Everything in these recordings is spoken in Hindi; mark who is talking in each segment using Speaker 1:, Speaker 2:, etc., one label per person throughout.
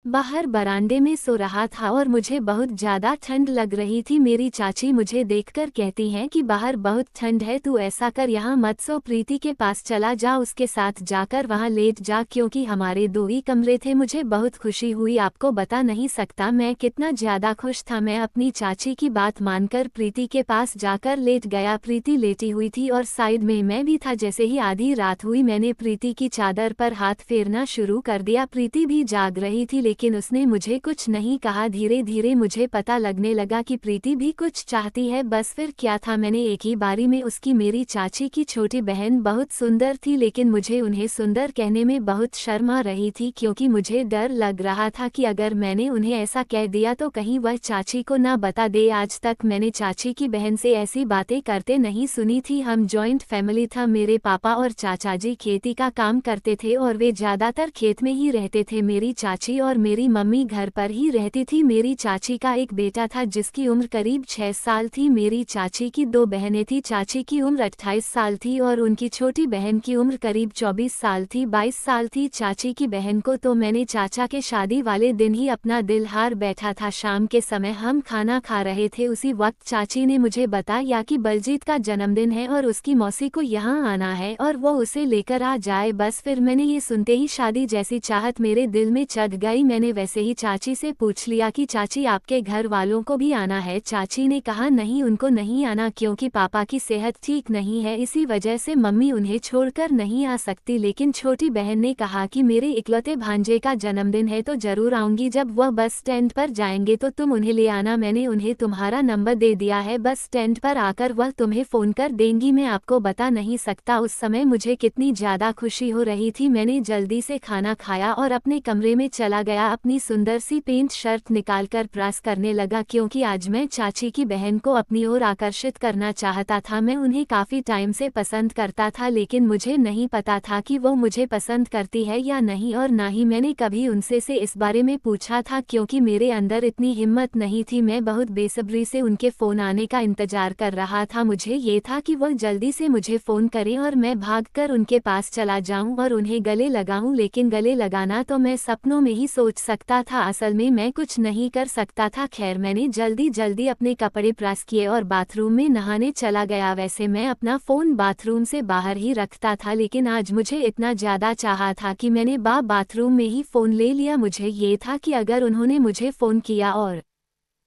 Speaker 1: बाहर बरामदे में सो रहा था और मुझे बहुत ज़्यादा ठंड लग रही थी। मेरी चाची मुझे देखकर कहती हैं कि बाहर बहुत ठंड है, तू ऐसा कर यहाँ मत सो, प्रीति के पास चला जा, उसके साथ जाकर वहाँ लेट जा, क्योंकि हमारे दो ही कमरे थे। मुझे बहुत खुशी हुई, आपको बता नहीं सकता मैं कितना ज़्यादा खुश था। मैं अपनी चाची की बात मानकर प्रीति के पास जाकर लेट गया। प्रीति लेटी हुई थी और साइड में मैं भी था। जैसे ही आधी रात हुई मैंने प्रीति की चादर पर हाथ फेरना शुरू कर दिया। प्रीति भी जाग रही थी लेकिन उसने मुझे कुछ नहीं कहा। धीरे धीरे मुझे पता लगने लगा कि प्रीति भी कुछ चाहती है। बस फिर क्या था, मैंने एक ही बारी में उसकी, मेरी चाची की छोटी बहन बहुत सुंदर थी लेकिन मुझे उन्हें सुंदर कहने में बहुत शर्म आ रही थी, क्योंकि मुझे डर लग रहा था कि अगर मैंने उन्हें ऐसा कह दिया तो कहीं वह चाची को ना बता दे। आज तक मैंने चाची की बहन से ऐसी बातें करते नहीं सुनी थी। हम जॉइंट फैमिली था, मेरे पापा और चाचा जी खेती का काम करते थे और वे ज्यादातर खेत में ही रहते थे। मेरी चाची और मेरी मम्मी घर पर ही रहती थी। मेरी चाची का एक बेटा था जिसकी उम्र करीब 6 साल थी। मेरी चाची की 2 बहनें थी, चाची की उम्र 28 साल थी और उनकी छोटी बहन की उम्र करीब 24 साल थी, 22 साल थी चाची की बहन को। तो मैंने चाचा के शादी वाले दिन ही अपना दिल हार बैठा था। शाम के समय हम खाना खा रहे थे, उसी वक्त चाची ने मुझे बताया कि बलजीत का जन्मदिन है और उसकी मौसी को यहाँ आना है और वो उसे लेकर आ जाए। बस फिर मैंने ये सुनते ही शादी जैसी चाहत मेरे दिल में चढ़ गई। मैंने वैसे ही चाची से पूछ लिया कि चाची आपके घर वालों को भी आना है। चाची ने कहा नहीं, उनको नहीं आना क्योंकि पापा की सेहत ठीक नहीं है, इसी वजह से मम्मी उन्हें छोड़कर नहीं आ सकती। लेकिन छोटी बहन ने कहा कि मेरे इकलौते भांजे का जन्मदिन है तो जरूर आऊंगी, जब वह बस स्टैंड पर जाएंगे तो तुम उन्हें ले आना। मैंने उन्हें तुम्हारा नंबर दे दिया है, बस स्टैंड पर आकर वह तुम्हें फोन कर देंगी। मैं आपको बता नहीं सकता उस समय मुझे कितनी ज्यादा खुशी हो रही थी। मैंने जल्दी से खाना खाया और अपने कमरे में चला गया। अपनी सुंदर सी पेंट शर्ट निकालकर प्रेस करने लगा, क्योंकि आज मैं चाची की बहन को अपनी ओर आकर्षित करना चाहता था। मैं उन्हें काफी टाइम से पसंद करता था लेकिन मुझे नहीं पता था कि वो मुझे पसंद करती है या नहीं, और ना ही मैंने कभी उनसे इस बारे में पूछा था क्योंकि मेरे अंदर इतनी हिम्मत नहीं थी। मैं बहुत बेसब्री से उनके फोन आने का इंतजार कर रहा था। मुझे ये था कि वह जल्दी से मुझे फोन करें और मैं भागकर उनके पास चला जाऊं और उन्हें गले लगाऊं, लेकिन गले लगाना तो मैं सपनों में ही सोच सकता था, असल में मैं कुछ नहीं कर सकता था। खैर मैंने जल्दी जल्दी अपने कपड़े प्रेस किए और बाथरूम में नहाने चला गया। वैसे मैं अपना फ़ोन बाथरूम से बाहर ही रखता था लेकिन आज मुझे इतना ज़्यादा चाहा था कि मैंने बाथरूम में ही फ़ोन ले लिया। मुझे ये था कि अगर उन्होंने मुझे फ़ोन किया और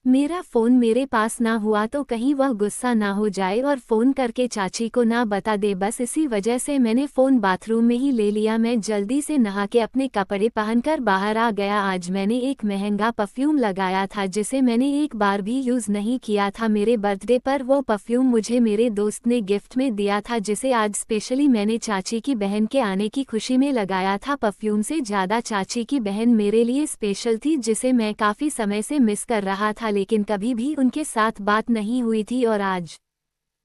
Speaker 1: मेरा फ़ोन मेरे पास ना हुआ तो कहीं वह गुस्सा ना हो जाए और फ़ोन करके चाची को ना बता दे। बस इसी वजह से मैंने फ़ोन बाथरूम में ही ले लिया। मैं जल्दी से नहा के अपने कपड़े पहनकर बाहर आ गया। आज मैंने एक महंगा परफ्यूम लगाया था जिसे मैंने एक बार भी यूज़ नहीं किया था। मेरे बर्थडे पर वो परफ्यूम मुझे मेरे दोस्त ने गिफ्ट में दिया था, जिसे आज स्पेशली मैंने चाची की बहन के आने की खुशी में लगाया था। परफ्यूम से ज़्यादा चाची की बहन मेरे लिए स्पेशल थी, जिसे मैं काफ़ी समय से मिस कर रहा था लेकिन कभी भी उनके साथ बात नहीं हुई थी और आज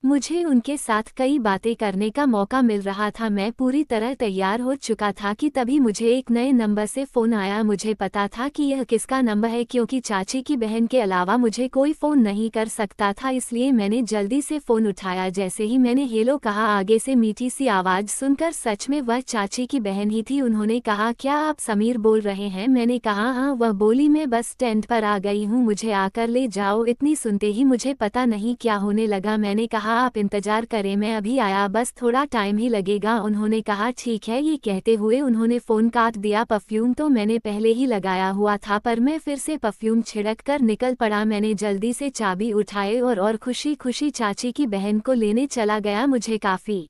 Speaker 1: मुझे उनके साथ कई बातें करने का मौका मिल रहा था। मैं पूरी तरह तैयार हो चुका था कि तभी मुझे एक नए नंबर से फ़ोन आया। मुझे पता था कि यह किसका नंबर है क्योंकि चाची की बहन के अलावा मुझे कोई फ़ोन नहीं कर सकता था, इसलिए मैंने जल्दी से फ़ोन उठाया। जैसे ही मैंने हेलो कहा, आगे से मीठी सी आवाज़ सुनकर सच में वह चाची की बहन ही थी। उन्होंने कहा क्या आप समीर बोल रहे हैं? मैंने कहा हाँ। वह बोली मैं बस स्टैंड पर आ गई हूँ, मुझे आकर ले जाओ। इतनी सुनते ही मुझे पता नहीं क्या होने लगा। मैंने कहा आप इंतजार करें, मैं अभी आया, बस थोड़ा टाइम ही लगेगा। उन्होंने कहा ठीक है। ये कहते हुए उन्होंने फ़ोन काट दिया। परफ्यूम तो मैंने पहले ही लगाया हुआ था पर मैं फिर से परफ्यूम छिड़क कर निकल पड़ा। मैंने जल्दी से चाबी उठाए और खुशी खुशी चाची की बहन को लेने चला गया। मुझे काफ़ी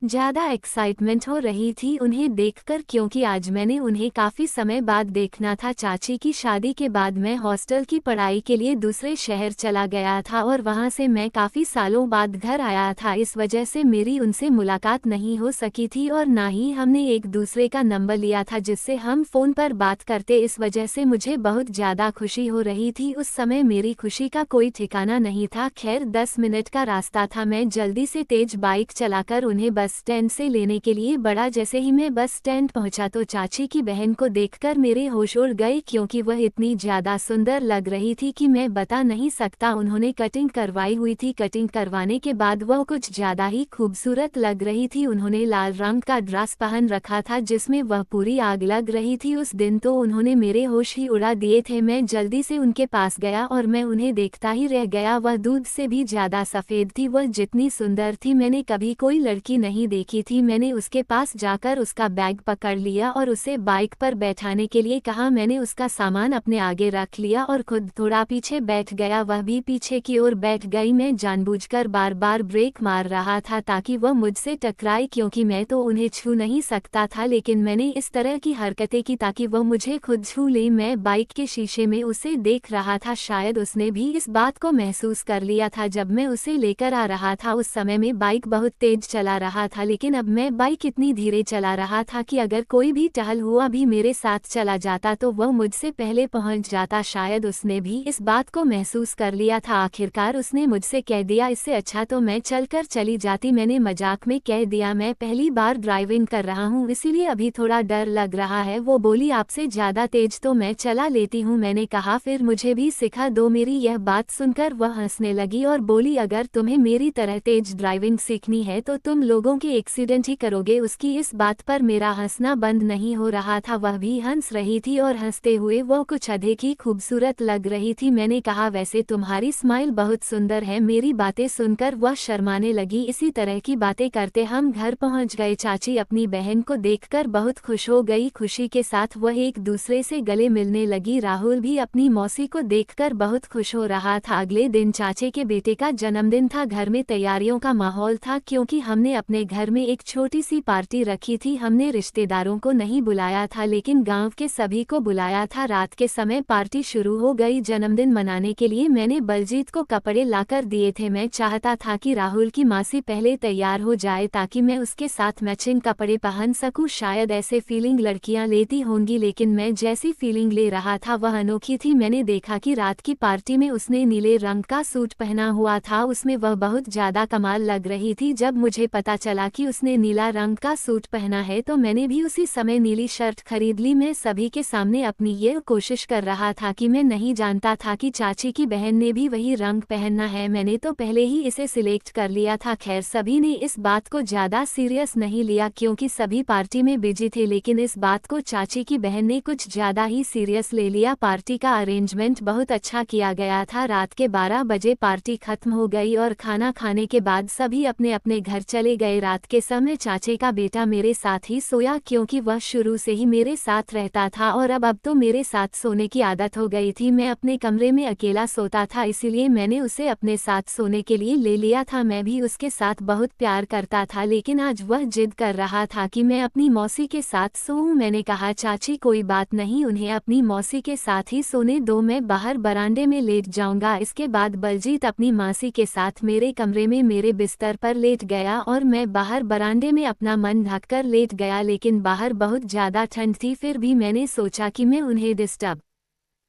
Speaker 1: ज़्यादा एक्साइटमेंट हो रही थी उन्हें देखकर, क्योंकि आज मैंने उन्हें काफ़ी समय बाद देखना था। चाची की शादी के बाद मैं हॉस्टल की पढ़ाई के लिए दूसरे शहर चला गया था और वहां से मैं काफ़ी सालों बाद घर आया था, इस वजह से मेरी उनसे मुलाकात नहीं हो सकी थी और ना ही हमने एक दूसरे का नंबर लिया था जिससे हम फ़ोन पर बात करते। इस वजह से मुझे बहुत ज़्यादा खुशी हो रही थी। उस समय मेरी खुशी का कोई ठिकाना नहीं था। खैर 10 मिनट का रास्ता था। मैं जल्दी से तेज बाइक चलाकर उन्हें बस बस स्टैंड से लेने के लिए बढ़ा। जैसे ही मैं बस स्टैंड पहुंचा तो चाची की बहन को देखकर मेरे होश उड़ गए, क्योंकि वह इतनी ज़्यादा सुंदर लग रही थी कि मैं बता नहीं सकता। उन्होंने कटिंग करवाई हुई थी, कटिंग करवाने के बाद वह कुछ ज़्यादा ही खूबसूरत लग रही थी। उन्होंने लाल रंग का ड्रेस पहन रखा था जिसमें वह पूरी आग लग रही थी। उस दिन तो उन्होंने मेरे होश ही उड़ा दिए थे। मैं जल्दी से उनके पास गया और मैं उन्हें देखता ही रह गया। वह दूध से भी ज़्यादा सफ़ेद थी, वह जितनी सुंदर थी मैंने कभी कोई लड़की नहीं देखी थी। मैंने उसके पास जाकर उसका बैग पकड़ लिया और उसे बाइक पर बैठाने के लिए कहा। मैंने उसका सामान अपने आगे रख लिया और खुद थोड़ा पीछे बैठ गया, वह भी पीछे की ओर बैठ गई। मैं जानबूझकर बार बार ब्रेक मार रहा था ताकि वह मुझसे टकराए, क्योंकि मैं तो उन्हें छू नहीं सकता था, लेकिन मैंने इस तरह की हरकतें की ताकि वह मुझे खुद छू ले। मैं बाइक के शीशे में उसे देख रहा था, शायद उसने भी इस बात को महसूस कर लिया था। जब मैं उसे लेकर आ रहा था उस समय में बाइक बहुत तेज चला रहा था, लेकिन अब मैं बाइक इतनी धीरे चला रहा था कि अगर कोई भी टहल हुआ भी मेरे साथ चला जाता तो वह मुझसे पहले पहुंच जाता। शायद उसने भी इस बात को महसूस कर लिया था। आखिरकार उसने मुझसे कह दिया, इससे अच्छा तो मैं चलकर चली जाती। मैंने मजाक में कह दिया, मैं पहली बार ड्राइविंग कर रहा हूँ इसीलिए अभी थोड़ा डर लग रहा है। वो बोली, आपसे ज़्यादा तेज तो मैं चला लेती हूँ। मैंने कहा, फिर मुझे भी सिखा दो। मेरी यह बात सुनकर वह हंसने लगी और बोली, अगर तुम्हें मेरी तरह तेज ड्राइविंग सीखनी है तो तुम लोगों के एक्सीडेंट ही करोगे। उसकी इस बात पर मेरा हंसना बंद नहीं हो रहा था, वह भी हंस रही थी और हंसते हुए वो कुछ अधिक ही खूबसूरत लग रही थी। मैंने कहा, वैसे तुम्हारी स्माइल बहुत सुंदर है। मेरी बातें सुनकर वह शर्माने लगी। इसी तरह की बातें करते हम घर पहुंच गए। चाची अपनी बहन को देखकर बहुत खुश हो गई। खुशी के साथ वह एक दूसरे से गले मिलने लगी। राहुल भी अपनी मौसी को देखकर बहुत खुश हो रहा था। अगले दिन चाचे के बेटे का जन्मदिन था। घर में तैयारियों का माहौल था, क्योंकि हमने अपने घर में एक छोटी सी पार्टी रखी थी। हमने रिश्तेदारों को नहीं बुलाया था, लेकिन गांव के सभी को बुलाया था। रात के समय पार्टी शुरू हो गई। जन्मदिन मनाने के लिए मैंने बलजीत को कपड़े लाकर दिए थे। मैं चाहता था कि राहुल की मासी पहले तैयार हो जाए ताकि मैं उसके साथ मैचिंग कपड़े पहन सकूं। शायद ऐसे फीलिंग लड़कियां लेती होंगी, लेकिन मैं जैसी फीलिंग ले रहा था वह अनोखी थी। मैंने देखा कि रात की पार्टी में उसने नीले रंग का सूट पहना हुआ था, उसमें वह बहुत ज्यादा कमाल लग रही थी। जब मुझे पता चला कि उसने नीला रंग का सूट पहना है तो मैंने भी उसी समय नीली शर्ट खरीद ली। मैं सभी के सामने अपनी ये कोशिश कर रहा था कि मैं नहीं जानता था कि चाची की बहन ने भी वही रंग पहनना है। मैंने तो पहले ही इसे सिलेक्ट कर लिया था। खैर, सभी ने इस बात को ज्यादा सीरियस नहीं लिया क्योंकि सभी पार्टी में बिजी थे, लेकिन इस बात को चाची की बहन ने कुछ ज्यादा ही सीरियस ले लिया। पार्टी का अरेंजमेंट बहुत अच्छा किया गया था। रात के 12 बजे पार्टी खत्म हो गई और खाना खाने के बाद सभी अपने अपने घर चले गए। रात के समय चाचे का बेटा मेरे साथ ही सोया, क्योंकि वह शुरू से ही मेरे साथ रहता था और अब तो मेरे साथ सोने की आदत हो गई थी। मैं अपने कमरे में अकेला सोता था, इसीलिए मैंने उसे अपने साथ सोने के लिए ले लिया था। मैं भी उसके साथ बहुत प्यार करता था, लेकिन आज वह जिद कर रहा था कि मैं अपनी मौसी के साथ सोऊं। मैंने कहा, चाची कोई बात नहीं, उन्हें अपनी मौसी के साथ ही सोने दो, मैं बाहर बरामदे में लेट जाऊंगा। इसके बाद बलजीत अपनी मासी के साथ मेरे कमरे में मेरे बिस्तर पर लेट गया और मैं बाहर बरामदे में अपना मन ढककर लेट गया, लेकिन बाहर बहुत ज़्यादा ठंड थी। फिर भी मैंने सोचा कि मैं उन्हें डिस्टर्ब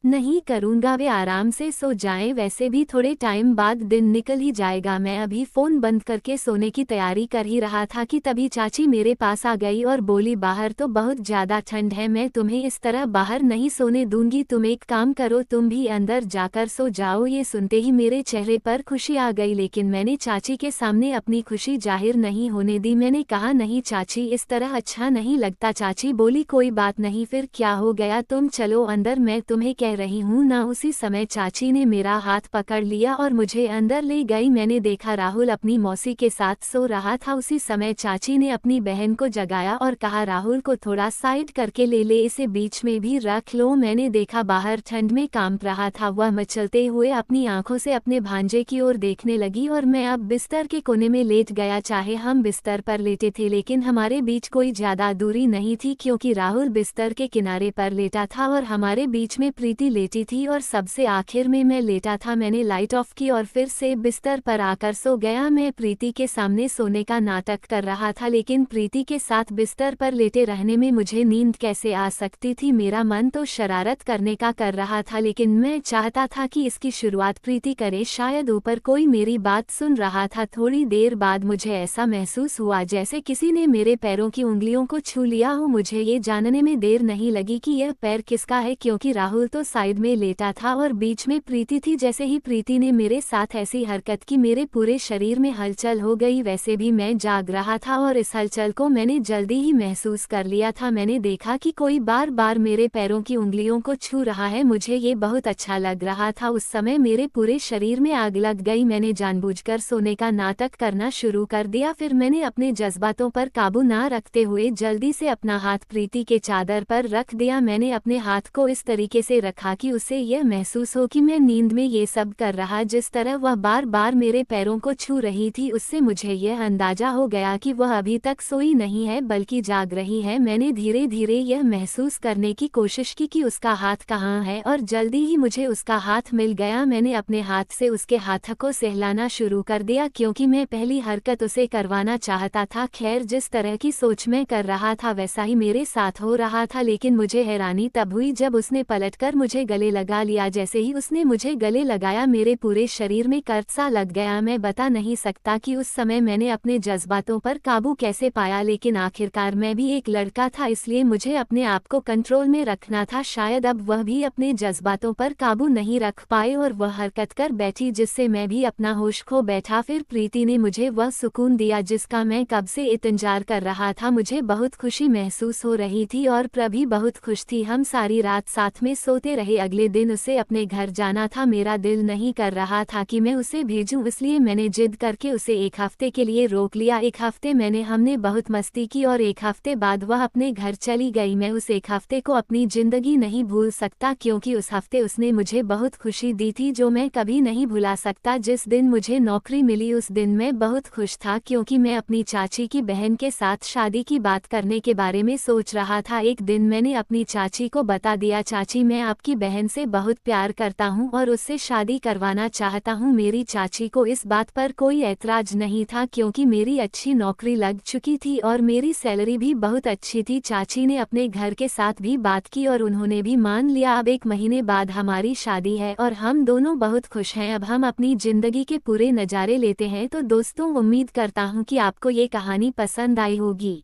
Speaker 1: नहीं करूंगा, वे आराम से सो जाएं। वैसे भी थोड़े टाइम बाद दिन निकल ही जाएगा। मैं अभी फ़ोन बंद करके सोने की तैयारी कर ही रहा था कि तभी चाची मेरे पास आ गई और बोली, बाहर तो बहुत ज़्यादा ठंड है, मैं तुम्हें इस तरह बाहर नहीं सोने दूंगी। तुम एक काम करो, तुम भी अंदर जाकर सो जाओ। ये सुनते ही मेरे चेहरे पर खुशी आ गई, लेकिन मैंने चाची के सामने अपनी खुशी जाहिर नहीं होने दी। मैंने कहा, नहीं चाची, इस तरह अच्छा नहीं लगता। चाची बोली, कोई बात नहीं, फिर क्या हो गया, तुम चलो अंदर, मैं तुम्हें कह रही हूँ ना। उसी समय चाची ने मेरा हाथ पकड़ लिया और मुझे अंदर ले गई। मैंने देखा राहुल अपनी मौसी के साथ सो रहा था। उसी समय चाची ने अपनी बहन को जगाया और कहा, राहुल को थोड़ा साइड करके ले, इसे बीच में भी रख लो। मैंने देखा बाहर ठंड में कांप रहा था। वह मचलते हुए अपनी आंखों से अपने भांजे की ओर देखने लगी और मैं अब बिस्तर के कोने में लेट गया। चाहे हम बिस्तर पर लेटे थे, लेकिन हमारे बीच कोई ज्यादा दूरी नहीं थी, क्योंकि राहुल बिस्तर के किनारे पर लेटा था और हमारे बीच में प्रीति प्रीति लेटी थी और सबसे आखिर में मैं लेटा था। मैंने लाइट ऑफ की और फिर से बिस्तर पर आकर सो गया। मैं प्रीति के सामने सोने का नाटक कर रहा था, लेकिन प्रीति के साथ बिस्तर पर लेटे रहने में मुझे नींद कैसे आ सकती थी। मेरा मन तो शरारत करने का कर रहा था, लेकिन मैं चाहता था कि इसकी शुरुआत प्रीति करे। शायद ऊपर कोई मेरी बात सुन रहा था। थोड़ी देर बाद मुझे ऐसा महसूस हुआ जैसे किसी ने मेरे पैरों की उंगलियों को छू लिया हो। मुझे ये जानने में देर नहीं लगी कि यह पैर किसका है, क्योंकि राहुल तो साइड में लेटा था और बीच में प्रीति थी। जैसे ही प्रीति ने मेरे साथ ऐसी हरकत की, मेरे पूरे शरीर में हलचल हो गई। वैसे भी मैं जाग रहा था और इस हलचल को मैंने जल्दी ही महसूस कर लिया था। मैंने देखा कि कोई बार बार मेरे पैरों की उंगलियों को छू रहा है। मुझे ये बहुत अच्छा लग रहा था। उस समय मेरे पूरे शरीर में आग लग गई। मैंने जानबूझकर सोने का नाटक करना शुरू कर दिया। फिर मैंने अपने जज्बातों पर काबू ना रखते हुए जल्दी से अपना हाथ प्रीति के चादर पर रख दिया। मैंने अपने हाथ को इस तरीके से रखा कि उसे यह महसूस हो कि मैं नींद में ये सब कर रहा। जिस तरह वह बार बार मेरे पैरों को छू रही थी, उससे मुझे यह अंदाजा हो गया कि वह अभी तक सोई नहीं है बल्कि जाग रही है। मैंने धीरे धीरे यह महसूस करने की कोशिश की कि उसका हाथ कहाँ है और जल्दी ही मुझे उसका हाथ मिल गया। मैंने अपने हाथ से उसके हाथ को सहलाना शुरू कर दिया, क्योंकि मैं पहली हरकत उसे करवाना चाहता था। खैर, जिस तरह की सोच मैं कर रहा था वैसा ही मेरे साथ हो रहा था, लेकिन मुझे हैरानी तब हुई जब उसने पलटकर मुझे गले लगा लिया। जैसे ही उसने मुझे गले लगाया, मेरे पूरे शरीर में कर्ज सा लग गया। मैं बता नहीं सकता कि उस समय मैंने अपने जज्बातों पर काबू कैसे पाया, लेकिन आखिरकार मैं भी एक लड़का था, इसलिए मुझे अपने आप को कंट्रोल में रखना था। शायद अब वह भी अपने जज्बातों पर काबू नहीं रख पाए और वह हरकत कर बैठी, जिससे मैं भी अपना होश खो बैठा। फिर प्रीति ने मुझे वह सुकून दिया जिसका मैं कब से इंतजार कर रहा था। मुझे बहुत खुशी महसूस हो रही थी और प्रभी बहुत खुश थी। हम सारी रात साथ में सोते रहे। अगले दिन उसे अपने घर जाना था। मेरा दिल नहीं कर रहा था कि मैं उसे भेजूं, इसलिए मैंने जिद करके उसे एक हफ्ते के लिए रोक लिया। एक हफ्ते हमने बहुत मस्ती की और एक हफ्ते बाद वह अपने घर चली गई। मैं उस एक हफ्ते को अपनी जिंदगी नहीं भूल सकता, क्योंकि उस हफ्ते उसने मुझे बहुत खुशी दी थी जो मैं कभी नहीं भुला सकता। जिस दिन मुझे नौकरी मिली उस दिन मैं बहुत खुश था, क्योंकि मैं अपनी चाची की बहन के साथ शादी की बात करने के बारे में सोच रहा था। एक दिन मैंने अपनी चाची को बता दिया, चाची मैं आपकी बहन से बहुत प्यार करता हूं और उससे शादी करवाना चाहता हूं। मेरी चाची को इस बात पर कोई ऐतराज नहीं था, क्योंकि मेरी अच्छी नौकरी लग चुकी थी और मेरी सैलरी भी बहुत अच्छी थी। चाची ने अपने घर के साथ भी बात की और उन्होंने भी मान लिया। अब 1 महीने बाद हमारी शादी है और हम दोनों बहुत खुश हैं। अब हम अपनी जिंदगी के पूरे नज़ारे लेते हैं। तो दोस्तों, उम्मीद करता हूँ कि आपको ये कहानी पसंद आई होगी।